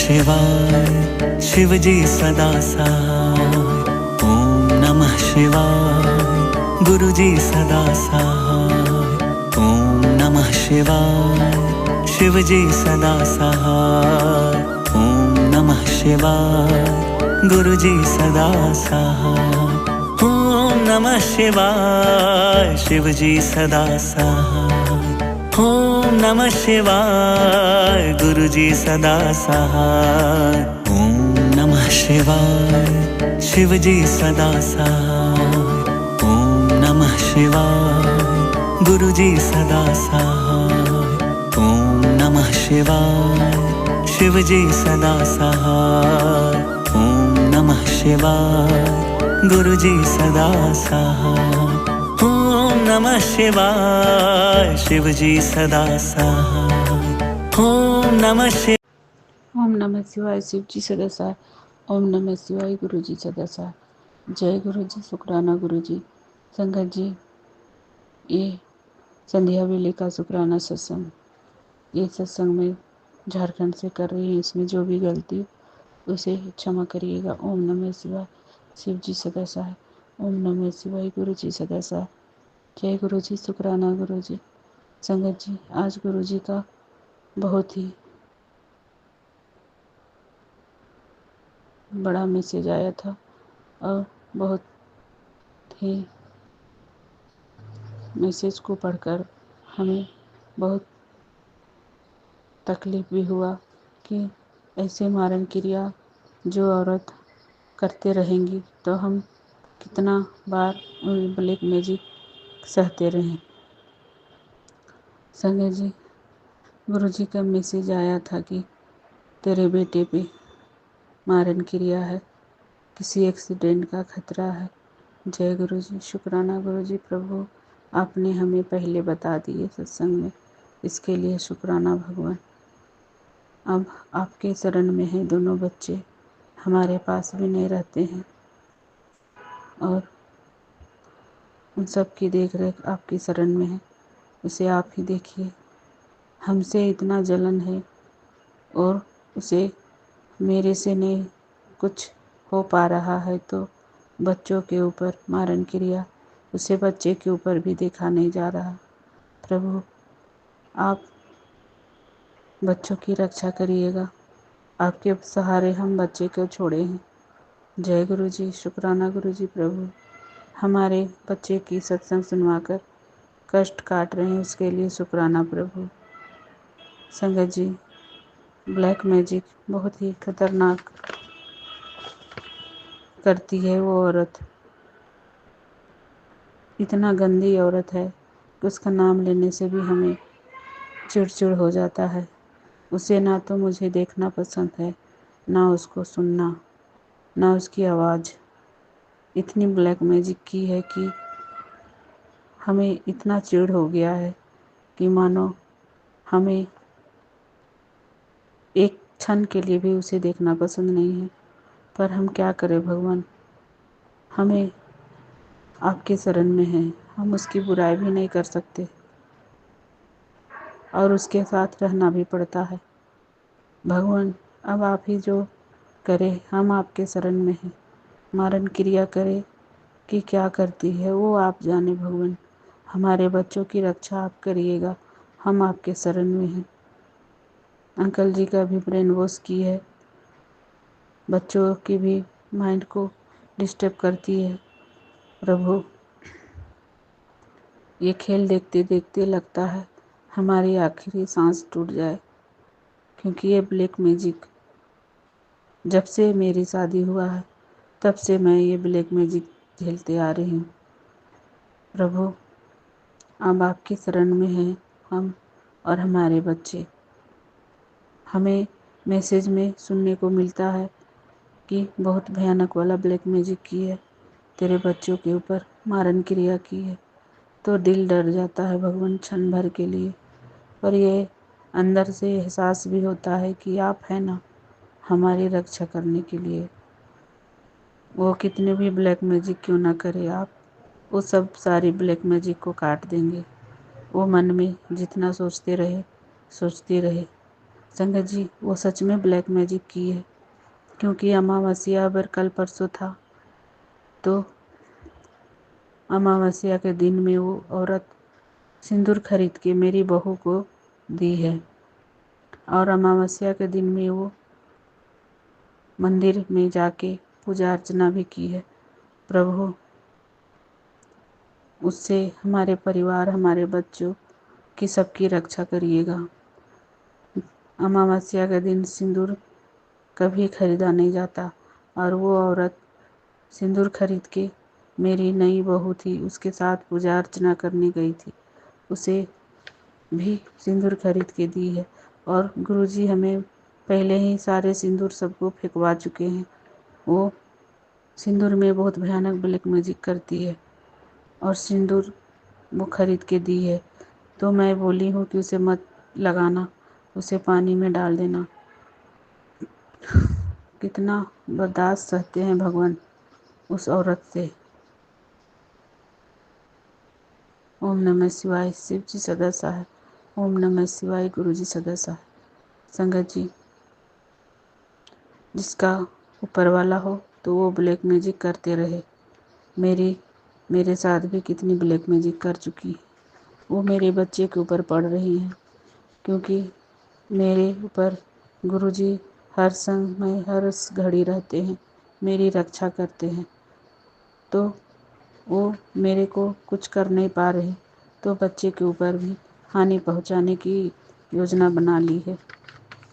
शिवाय शिव जी सदा सहाय। ओम नमः शिवाय गुरु जी सदा सहाय। ओम नमः शिवाय शिव जी सदा सहाय। ओम नमः शिवाय गुरु जी सदा सहाय। ओम नमः शिवाय शिव जी सदा सहाय। ओम नमः शिवाय गुरु जी सदा सहाय। ओम नमः शिवाय शिव जी सदा सहाय। ओम नमः शिवाय गुरु जी सदा सहाय। ओम नमः शिवाय शिव जी सदा सहाय। ओम नमः शिवाय गुरु जी सदा सहाय। ओम नमः शिवाय शिव जी सदा सहाय। ओम नमः शिवाय। ओम नमः शिवाय शिव जी सदा सहाय। ओम नमः शिवाय गुरु जी सदा सहाय। जय गुरु जी, शुक्राना गुरु जी। संगत जी, ये संध्या वेले का शुक्राना सत्संग, ये सत्संग में झारखंड से कर रही हैं। इसमें जो भी गलती उसे क्षमा करिएगा। ओम नमः शिवाय शिव जी सदा सहाय। ओम नमः शिवाय गुरु जी सदा सहाय। जय गुरु जी, शुक्राना गुरु जी। संगत जी, आज गुरु जी का बहुत ही बड़ा मैसेज आया था और बहुत ही मैसेज को पढ़कर हमें बहुत तकलीफ़ भी हुआ कि ऐसे मारण क्रिया जो औरत करते रहेंगी तो हम कितना बार ब्लैक मैजिक सहते रहें। संजय जी, गुरु जी का मैसेज आया था कि तेरे बेटे पे मारण क्रिया है, किसी एक्सीडेंट का खतरा है। जय गुरु जी, शुक्राना गुरु जी। प्रभु, आपने हमें पहले बता दिए सत्संग में, इसके लिए शुक्राना भगवान। अब आपके शरण में हैं दोनों बच्चे, हमारे पास भी नहीं रहते हैं और उन सब की देख रेख आपकी शरण में है। उसे आप ही देखिए। हमसे इतना जलन है और उसे मेरे से नहीं कुछ हो पा रहा है तो बच्चों के ऊपर मारण क्रिया उसे बच्चे के ऊपर भी देखा नहीं जा रहा। प्रभु, आप बच्चों की रक्षा करिएगा। आपके सहारे हम बच्चे को छोड़े हैं। जय गुरु जी, शुक्राना गुरु जी। प्रभु, हमारे बच्चे की सत्संग सुनवाकर कष्ट काट रहे हैं, उसके लिए शुक्राना प्रभु। संगत जी, ब्लैक मैजिक बहुत ही खतरनाक करती है वो औरत। इतना गंदी औरत है कि उसका नाम लेने से भी हमें चिड़चिड़ हो जाता है। उसे ना तो मुझे देखना पसंद है, ना उसको सुनना, ना उसकी आवाज़। इतनी ब्लैक मैजिक की है कि हमें इतना चिढ़ हो गया है कि मानो हमें एक क्षण के लिए भी उसे देखना पसंद नहीं है। पर हम क्या करें भगवान, हमें आपके शरण में है, हम उसकी बुराई भी नहीं कर सकते और उसके साथ रहना भी पड़ता है। भगवान, अब आप ही जो करे, हम आपके शरण में हैं। मारण क्रिया करे कि क्या करती है वो आप जाने भगवान। हमारे बच्चों की रक्षा आप करिएगा, हम आपके शरण में हैं। अंकल जी का भी ब्रेन वॉश की है, बच्चों की भी माइंड को डिस्टर्ब करती है। प्रभु, ये खेल देखते देखते लगता है हमारी आखिरी सांस टूट जाए, क्योंकि ये ब्लैक मैजिक जब से मेरी शादी हुआ है तब से मैं ये ब्लैक मैजिक झेलते आ रही हूँ। प्रभु, अब आपकी शरण में हैं हम और हमारे बच्चे। हमें मैसेज में सुनने को मिलता है कि बहुत भयानक वाला ब्लैक मैजिक की है, तेरे बच्चों के ऊपर मारण क्रिया की है, तो दिल डर जाता है भगवान क्षण भर के लिए। पर ये अंदर से एहसास भी होता है कि आप हैं ना हमारी रक्षा करने के लिए। वो कितने भी ब्लैक मैजिक क्यों ना करे, आप वो सब सारी ब्लैक मैजिक को काट देंगे। वो मन में जितना सोचते रहे, संगत जी वो सच में ब्लैक मैजिक की है, क्योंकि अमावस्या अगर कल परसों था तो अमावस्या के दिन में वो औरत सिंदूर खरीद के मेरी बहू को दी है, और अमावस्या के दिन में वो मंदिर में जाके पूजा अर्चना भी की है। प्रभु उससे हमारे परिवार, हमारे बच्चों की सबकी रक्षा करिएगा। अमावस्या के दिन सिंदूर कभी खरीदा नहीं जाता, और वो औरत सिंदूर खरीद के मेरी नई बहू थी उसके साथ पूजा अर्चना करने गई थी, उसे भी सिंदूर खरीद के दी है। और गुरुजी हमें पहले ही सारे सिंदूर सबको फेंकवा चुके हैं। वो सिंदूर में बहुत भयानक ब्लैक मैजिक करती है, और सिंदूर वो खरीद के दी है। तो मैं बोली हूँ कि उसे मत लगाना, उसे पानी में डाल देना। कितना बर्दाश्त सहते हैं भगवान उस औरत से। ओम नमः शिवाय। शिव जी सदा सहाय। ओम नमः शिवाय। गुरु जी सदा सहाय। संगत जी जिसका ऊपर वाला हो तो वो ब्लैक मैजिक करते रहे। मेरे साथ भी कितनी ब्लैक मैजिक कर चुकी है। वो मेरे बच्चे के ऊपर पड़ रही हैं, क्योंकि मेरे ऊपर गुरुजी हर समय हर घड़ी रहते हैं, मेरी रक्षा करते हैं। तो वो मेरे को कुछ कर नहीं पा रहे, तो बच्चे के ऊपर भी हानि पहुंचाने की योजना बना ली है।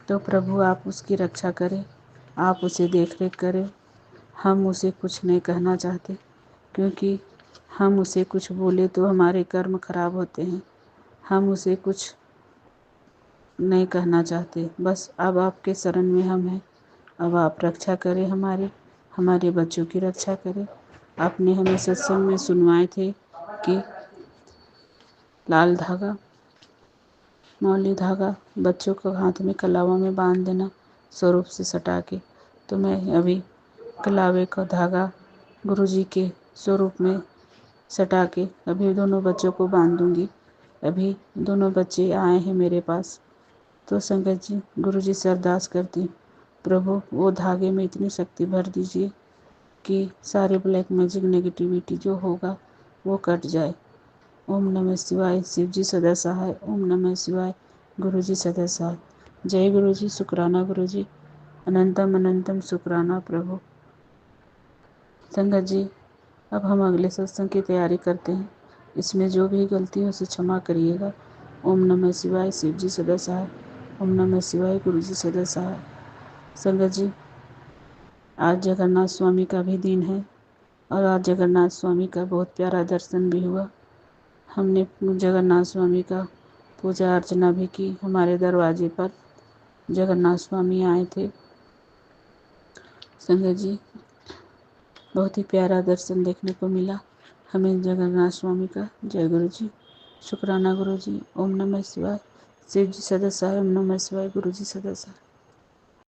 तो प्रभु आप उसकी रक्षा करें, आप उसे देख रेख करें। हम उसे कुछ नहीं कहना चाहते, क्योंकि हम उसे कुछ बोले तो हमारे कर्म खराब होते हैं। हम उसे कुछ नहीं कहना चाहते, बस अब आपके शरण में हम हैं। अब आप रक्षा करें, हमारे बच्चों की रक्षा करें। आपने हमें सत्संग में सुनवाए थे कि लाल धागा, मौली धागा बच्चों को हाथ में कलावा में बांध देना स्वरूप से सटा के। तो मैं अभी कलावे का धागा गुरुजी के स्वरूप में सटा के अभी दोनों बच्चों को बांध दूंगी। अभी दोनों बच्चे आए हैं मेरे पास। तो संगत जी गुरुजी से अरदास करती हूँ, प्रभु वो धागे में इतनी शक्ति भर दीजिए कि सारे ब्लैक मैजिक नेगेटिविटी जो होगा वो कट जाए। ओम नमः शिवाय। शिव जी सदा सहाय। ओम नमः शिवाय। गुरु जी सदा सहाय। जय गुरु जी। शुक्राना गुरु जी। अनंतम अनंतम शुक्राना प्रभु। संगत जी अब हम अगले सत्संग की तैयारी करते हैं। इसमें जो भी गलती हो उसे क्षमा करिएगा। ओम नमः शिवाय। शिव जी सदा सहाय। ओम नमः शिवाय। गुरु जी सदा सहाय। संगत जी आज जगन्नाथ स्वामी का भी दिन है, और आज जगन्नाथ स्वामी का बहुत प्यारा दर्शन भी हुआ। हमने जगन्नाथ स्वामी का पूजा अर्चना भी की। हमारे दरवाजे पर जगन्नाथ स्वामी आए थे। संगत जी बहुत ही प्यारा दर्शन देखने को मिला हमें जगन्नाथ स्वामी का। जय गुरु जी। शुक्राना गुरु जी। ओम नमः शिवाय। शिव जी सदा सहाय। ओम नमः शिवाय। गुरु जी सदा सहाय।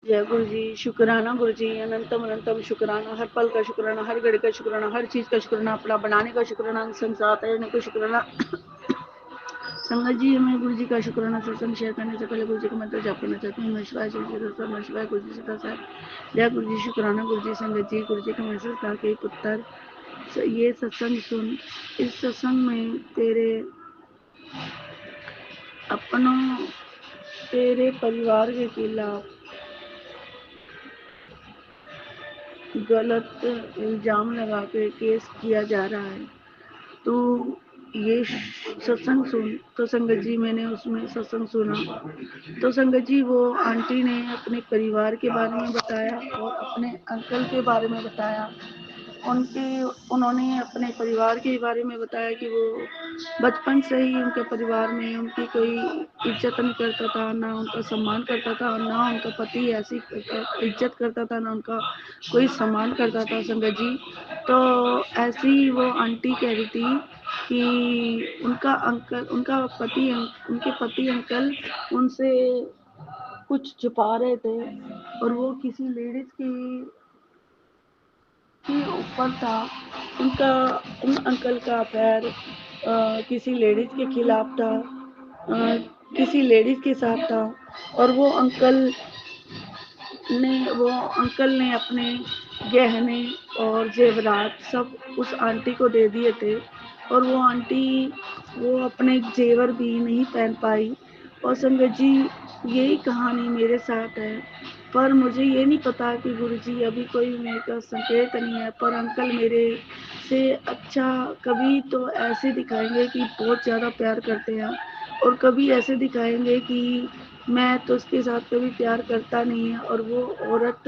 जय गुरु जी। शुक्राना गुरु जी। अनंतम अनंतम शुक्राना। हर पल का शुक्राना, हर घड़ी का शुक्राना, हर चीज का शुक्राना, अपना बनाने का शुक्राना, संसार तैरने का शुक्राना। संगत जी हमें गुरु जी का शुक्राना सत्संग शेयर करने से पहले गुरु जी का मंत्र जाप करना चाहते हैं। नमस्कार जी नमस्कार गुरु जी सदा साहब। जय गुरु जी। शुक्राना गुरु जी। संगत जी गुरु जी का मंत्र के पुत्र ये सत्संग सुन। इस सत्संग में तेरे अपनों, तेरे परिवार के खिलाफ गलत इल्जाम लगा के केस किया जा रहा है। तो ये सत्संग सुन। तो संगत जी मैंने उसमें सत्संग सुना। तो संगत जी वो आंटी ने अपने परिवार के बारे में बताया और अपने अंकल के बारे में बताया। उन्होंने अपने परिवार के बारे में बताया कि वो बचपन से ही उनके परिवार में उनकी कोई इज्जत नहीं करता था, ना उनका सम्मान करता था, ना उनका पति ऐसी इज्जत करता था, ना उनका कोई सम्मान करता था। संगत जी तो ऐसी वो आंटी कह रही थी कि उनके पति अंकल उनसे कुछ छुपा रहे थे, और वो किसी लेडीज के ऊपर था। उन अंकल का पैर किसी लेडीज के खिलाफ था। किसी लेडीज के साथ था और वो अंकल ने अपने गहने और जेवरात सब उस आंटी को दे दिए थे और वो आंटी वो अपने जेवर भी नहीं पहन पाई। और संगत जी, यही कहानी मेरे साथ है, पर मुझे ये नहीं पता कि गुरुजी अभी कोई मेरे का संकेत नहीं है, पर अंकल मेरे से अच्छा कभी तो ऐसे दिखाएंगे कि बहुत ज़्यादा प्यार करते हैं और कभी ऐसे दिखाएंगे कि मैं तो उसके साथ कभी प्यार करता नहीं है और वो औरत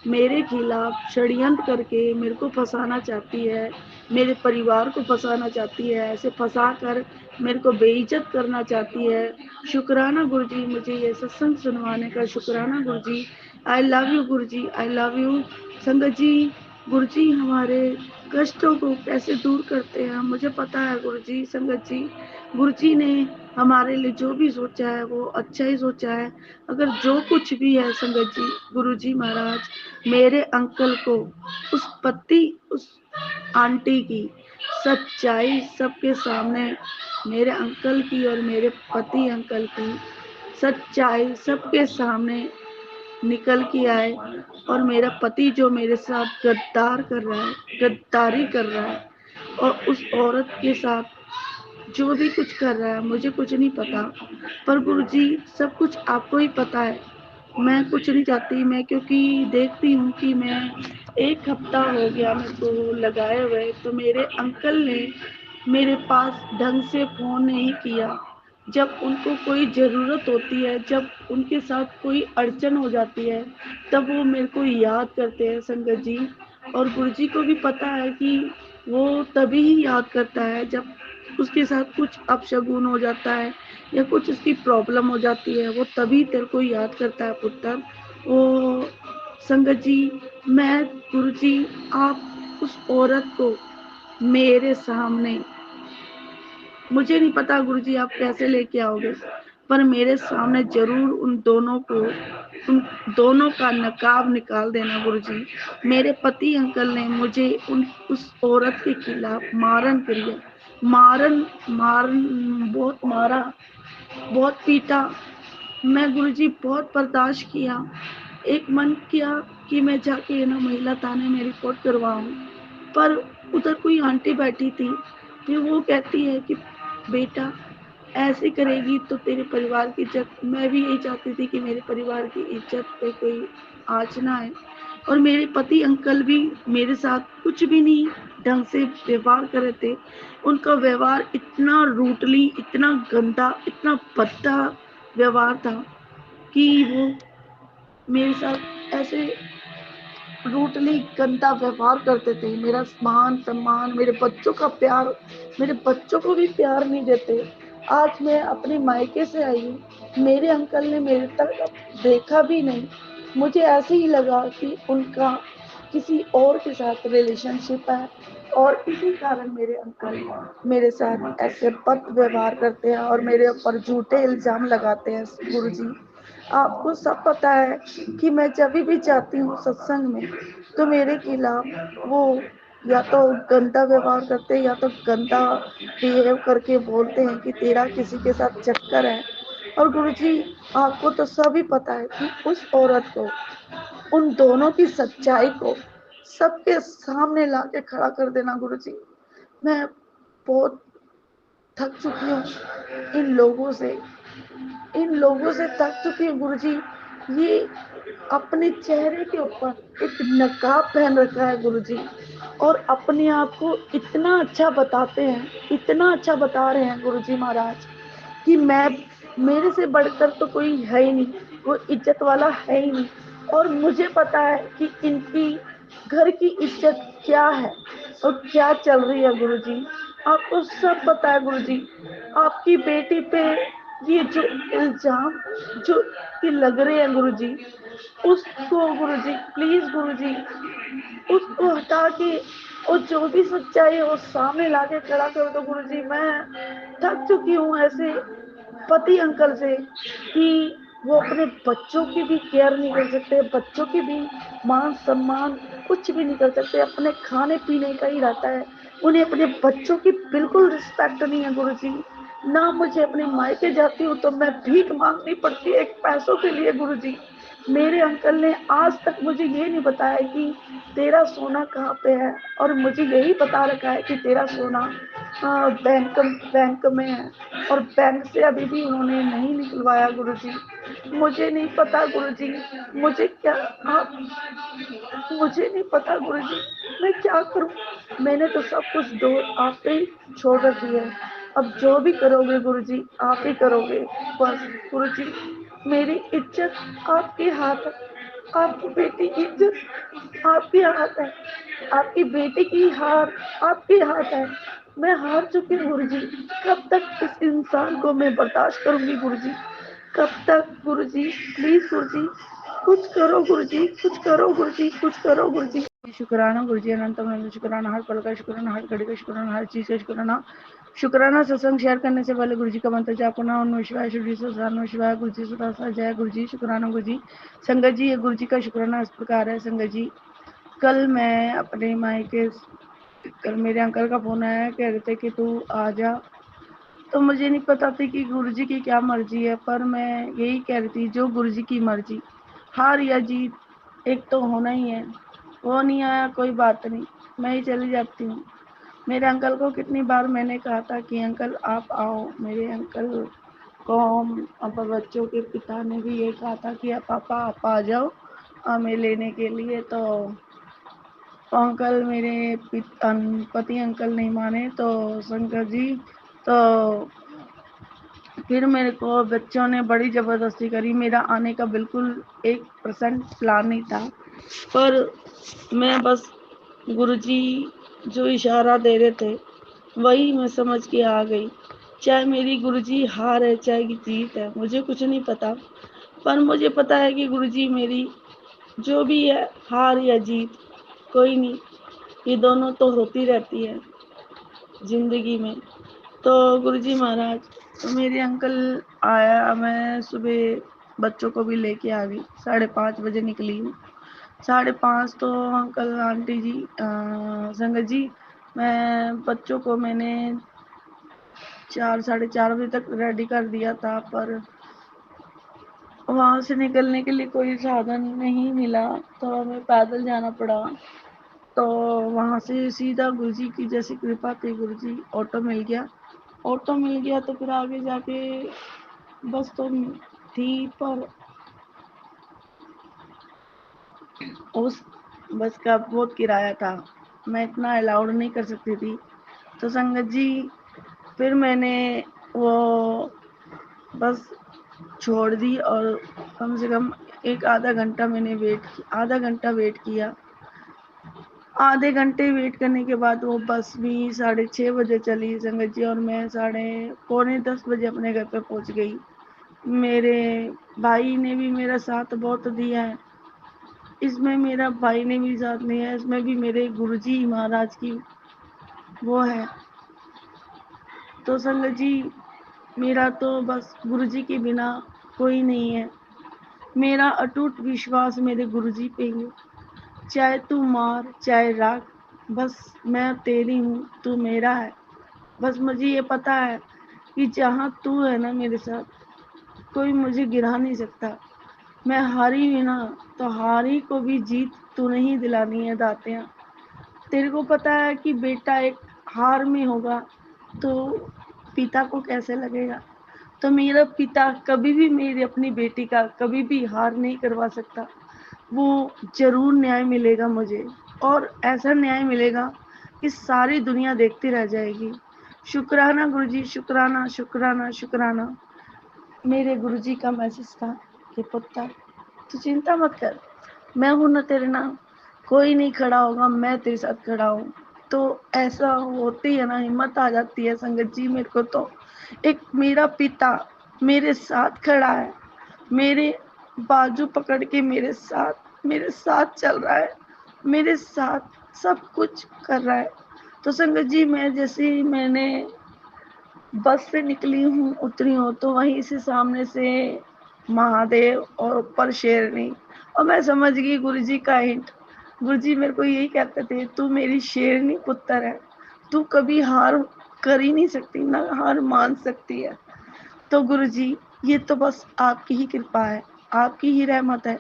मेरे खिलाफ षड्यंत्र करके मेरे को फंसाना चाहती है, मेरे परिवार को फंसाना चाहती है, ऐसे फंसा कर मेरे को बेइज्जत करना चाहती है। शुक्राना गुरुजी, मुझे ये सत्संग सुनवाने का शुक्राना Guruji. I love you Guruji, I love you. संगत जी, गुरुजी हमारे कष्टों को कैसे दूर करते हैं मुझे पता है गुरुजी। संगत जी, गुरुजी ने हमारे लिए जो भी सोचा है वो अच्छा ही सोचा है। अगर जो कुछ भी है संगत जी, गुरुजी महाराज मेरे अंकल को उस आंटी की सच्चाई सबके सामने, मेरे अंकल की और मेरे पति अंकल की सच्चाई सबके सामने निकल के आए और मेरा पति जो मेरे साथ गद्दारी कर रहा है और उस औरत के साथ जो भी कुछ कर रहा है मुझे कुछ नहीं पता, पर गुरुजी सब कुछ आपको ही पता है। मैं कुछ नहीं चाहती, मैं क्योंकि देखती हूँ कि मैं 1 हफ्ता हो गया मेरे को लगाए हुए, तो मेरे अंकल ने मेरे पास ढंग से फोन नहीं किया। जब उनको कोई ज़रूरत होती है, जब उनके साथ कोई अड़चन हो जाती है, तब वो मेरे को याद करते हैं संगत जी। और गुरुजी को भी पता है कि वो तभी ही याद करता है जब उसके साथ कुछ अपशगुन हो जाता है या कुछ उसकी प्रॉब्लम हो जाती है, वो तभी तेरे को याद करता है पुत्र। वो संगत जी, मैं गुरुजी आप उस औरत को मेरे सामने, मुझे नहीं पता गुरुजी आप कैसे लेके आओगे, पर मेरे सामने जरूर उन दोनों का नकाब निकाल देना गुरुजी। मेरे पति अंकल ने मुझे उस औरत के खिलाफ मारन करिए, मारन मारन बहुत मारा, बहुत पीटा। मैं गुरुजी बहुत बर्दाश्त किया। एक मन किया कि मैं जाके ना महिला थाने में रिपोर्ट करवाऊं, पर उधर कोई आंटी बैठी थी, फिर वो कहती है कि बेटा ऐसे करेगी तो तेरे परिवार की इज्जत, मैं भी यही चाहती थी कि मेरे परिवार की इज्जत पे कोई आँच ना आए। और मेरे पति अंकल भी मेरे साथ कुछ भी नहीं ढंग से व्यवहार कर रहे थे। उनका व्यवहार इतना रूटली, इतना गंदा, इतना भद्दा व्यवहार था कि वो मेरे साथ ऐसे रूटली गंदा व्यवहार करते थे। मेरा मान सम्मान, मेरे बच्चों का प्यार, मेरे बच्चों को भी प्यार नहीं देते। आज मैं अपने मायके से आई हूँ, मेरे अंकल ने मेरे तक देखा भी नहीं। मुझे ऐसे ही लगा कि उनका किसी और के साथ रिलेशनशिप है और इसी कारण मेरे अंकल मेरे साथ ऐसे बद व्यवहार करते हैं और मेरे ऊपर झूठे इल्जाम लगाते हैं। गुरुजी, आपको सब पता है कि मैं जब भी जाती हूँ सत्संग में तो मेरे खिलाफ वो या तो गंदा व्यवहार करते हैं या तो गंदा बिहेव करके बोलते हैं कि तेरा किसी के साथ चक्कर है। और गुरुजी, आपको तो सभी पता है कि उस औरत को, उन दोनों की सच्चाई को सबके सामने लाके खड़ा कर देना गुरुजी। मैं बहुत थक चुकी हूँ इन लोगों से थक चुकी हूँ गुरुजी। ये अपने चेहरे के ऊपर एक नकाब पहन रखा है गुरुजी और अपने आप को इतना अच्छा बताते हैं, इतना अच्छा बता रहे हैं गुरुजी महाराज कि मेरे से बढ़कर तो कोई है ही नहीं, वो इज्जत वाला है ही नहीं। और मुझे पता है कि इनकी घर की इज्जत क्या है और क्या चल रही है गुरुजी। आपको सब पता है गुरुजी। आपकी बेटी पे ये जो इल्जाम जो कि लग रहे हैं गुरुजी, उसको गुरुजी प्लीज गुरुजी उसको हटा के और जो भी सच्चाई है वो सामने लाके खड़ा कर दो गुरुजी। मैं थक चुकी हूँ ऐसे पति अंकल से कि वो अपने बच्चों की भी केयर नहीं कर सकते, बच्चों की भी मान सम्मान कुछ भी नहीं कर सकते, अपने खाने पीने का ही रहता है, उन्हें अपने बच्चों की बिल्कुल रिस्पेक्ट नहीं है गुरुजी। ना मुझे अपने मायके जाती हूँ तो मैं भीख मांगनी पड़ती है एक पैसों के लिए। गुरुजी, मेरे अंकल ने आज तक मुझे ये नहीं बताया कि तेरा सोना कहाँ पे है, और मुझे यही बता रखा है कि तेरा सोना बैंक में है, और बैंक से अभी भी उन्होंने नहीं निकलवाया। गुरुजी, मुझे नहीं पता गुरुजी, मुझे क्या आप मुझे नहीं पता गुरुजी, मैं क्या करूं। मैंने तो सब कुछ दो आप पे ही छोड़ रखी है। अब जो भी करोगे गुरुजी आप ही करोगे। बस गुरुजी, मेरी इज्जत आपके हाथ है, आपकी बेटी की इज्जत आपके हाथ है, आपकी बेटी की हार आपके हाथ है। मैं हार चुकी हूँ गुरुजी। कब तक इस इंसान को मैं बर्दाश्त करूंगी गुरुजी, कब तक गुरुजी। प्लीज गुरुजी कुछ करो गुरुजी, कुछ करो गुरुजी, कुछ करो गुरुजी। शुक्राना गुरुजी, अनंत अनंत शुक्राना, हर पल का शुक्राना, हर घड़ी का शुक्राना, हर चीज का शुक्राना। शुक्राना। सत्संग शेयर करने से पहले गुरुजी का मंत्र जाप करना। ओम नमः शिवाय, श्री नमः शिवाय, गुरुजी सदा जय गुरुजी। शुक्राना गुरुजी। संगत जी, ये गुरुजी का शुक्राना इस प्रकार है। संगत जी, कल मैं अपने मायके, कल मेरे अंकल का फोन आया, कह रहे थे कि तू आ जा। तो मुझे नहीं पता थी कि गुरुजी की क्या मर्जी है, पर मैं यही कह रही थी जो गुरुजी की मर्जी, हार या जीत एक तो होना ही है। वो नहीं आया कोई बात नहीं, मैं ही चली जाती हूँ। मेरे अंकल को कितनी बार मैंने कहा था कि अंकल आप आओ। मेरे अंकल को अब बच्चों के पिता ने भी ये कहा था कि पापा आप आ जाओ हमें लेने के लिए। तो अंकल मेरे पति अंकल नहीं माने। तो शंकर जी, तो फिर मेरे को बच्चों ने बड़ी ज़बरदस्ती करी। मेरा आने का बिल्कुल 1% प्लान नहीं था, पर मैं बस गुरुजी जो इशारा दे रहे थे वही मैं समझ के आ गई। चाहे मेरी गुरुजी हार है चाहे जीत है, मुझे कुछ नहीं पता, पर मुझे पता है कि गुरुजी मेरी जो भी है, हार या जीत कोई नहीं, ये दोनों तो होती रहती है जिंदगी में। तो गुरुजी महाराज, तो मेरे अंकल आया, मैं सुबह बच्चों को भी लेके आ गई, 5:30 बजे निकली हूँ। 5:30 तो अंकल आंटी जी संगत जी, मैं बच्चों को मैंने 4-4:30 बजे तक रेडी कर दिया था, पर वहां से निकलने के लिए कोई साधन नहीं मिला, तो हमें पैदल जाना पड़ा। तो वहां से सीधा गुरुजी की जैसी कृपा थी, गुरुजी ऑटो मिल गया तो फिर आगे जाके बस तो थी, पर उस बस का बहुत किराया था, मैं इतना अलाउड नहीं कर सकती थी। तो संगत जी, फिर मैंने वो बस छोड़ दी, और कम से कम आधा घंटा मैंने आधा घंटा वेट किया। आधे घंटे वेट करने के बाद वो बस भी 6:30 बजे चली संगत जी, और मैं 9:45 बजे अपने घर पे पहुंच गई। मेरे भाई ने भी मेरा साथ बहुत दिया है इसमें, मेरा भाई ने भी साथ दिया है इसमें भी, मेरे गुरुजी महाराज की वो है। तो संगत जी, मेरा तो बस गुरुजी के बिना कोई नहीं है। मेरा अटूट विश्वास मेरे गुरुजी पे ही है। चाहे तू मार चाहे राख, बस मैं तेरी हूँ, तू मेरा है। बस मुझे ये पता है कि जहाँ तू है ना मेरे साथ, कोई मुझे गिरा नहीं सकता। मैं हारी भी ना, तो हारी को भी जीत तू नहीं दिलानी है दातिया। तेरे को पता है कि बेटा एक हार में होगा तो पिता को कैसे लगेगा। तो मेरा पिता कभी भी मेरी अपनी बेटी का कभी भी हार नहीं करवा सकता। वो जरूर न्याय मिलेगा मुझे, और ऐसा न्याय मिलेगा कि सारी दुनिया देखती रह जाएगी। शुक्राना गुरुजी, शुक्राना शुक्राना शुक्राना। मेरे गुरुजी का मैसेज था कि पुत्र तू चिंता मत कर, मैं हूं ना तेरे नाम, कोई नहीं खड़ा होगा, मैं तेरे साथ खड़ा हूँ। तो ऐसा होती है ना, हिम्मत आ जाती है संगत जी। मेरे को तो एक मेरा पिता मेरे साथ खड़ा है, मेरे बाजू पकड़ के मेरे साथ चल रहा है, मेरे साथ सब कुछ कर रहा है। तो संगत जी, मैं जैसे ही मैंने बस से निकली हूँ, उतरी हूँ, तो वहीं से सामने से महादेव और ऊपर शेरनी, और मैं समझ गई गुरुजी का हिंट। गुरुजी मेरे को यही कहते थे, तू मेरी शेरनी पुत्र है, तू कभी हार कर ही नहीं सकती, ना हार मान सकती है। तो गुरुजी ये तो बस आपकी ही कृपा है, आपकी ही रहमत है।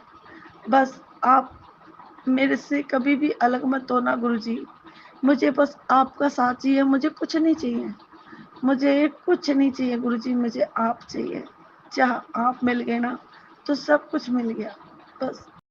बस आप मेरे से कभी भी अलग मत होना गुरुजी। मुझे बस आपका साथ चाहिए, मुझे कुछ नहीं चाहिए, मुझे कुछ नहीं चाहिए गुरुजी, मुझे आप चाहिए। जहाँ आप मिल गए ना तो सब कुछ मिल गया। बस